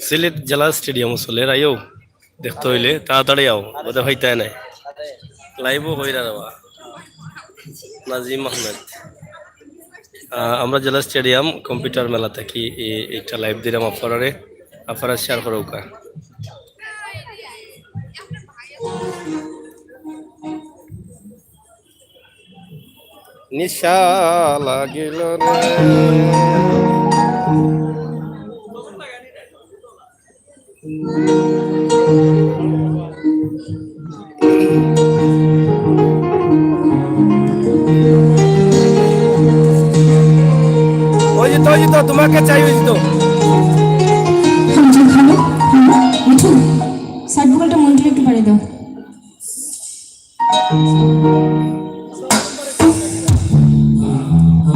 সিলেট জেলা স্টেডিয়াম চলে আইও দেখতে হইলে তাড়াতাড়ি আও বোধহয় হইতে নাই লাইভও কইরা দেওয়া নাজিম আহমেদ আমরা জেলা স্টেডিয়াম কম্পিউটার মেলা থেকে একটা লাইভ দিলাম আপনারা শেয়ার করুকা নিশা লাগিল রে ওই তো তোমাকে চাই ওই তো সাইড ভোকালটা মন্ডলে একটু বাড়িয়ে দাও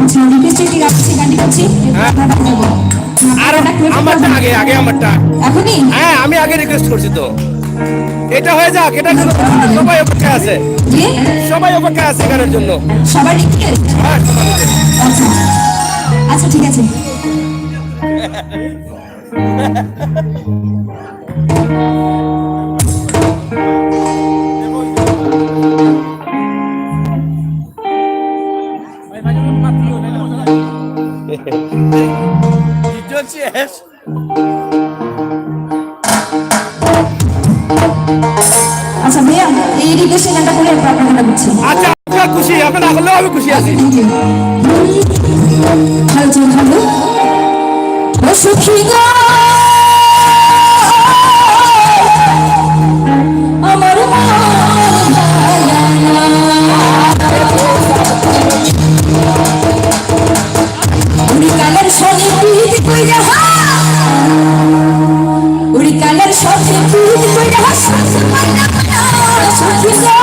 আচ্ছা রিকোয়েস্ট কি গাচ্ছি গানটি গাচ্ছি আর আমারটা আগে আমারটা এখনই হ্যাঁ আমি আগে রিকোয়েস্ট করছি তো এটা হয়ে যাক এটার জন্য সবাই অপেক্ষায় আছে সবাই অপেক্ষায় আছে গানের জন্য সবাই রিকোয়েস্ট হ্যাঁ আচ্ছা আচ্ছা ঠিক আছে আচ্ছা ভাইয়া এই রিকোয়েস্ট গানটা করে আপনারা বুঝছি আচ্ছা আপনারা খুশি আপনারা হলেও আমি খুশি আছি ভালো চল ভালো ও সুখী গো কালের সনে পিট কইরা উড়ি কালের সনে পিট কইরা সুখ পাইনা সুখী গো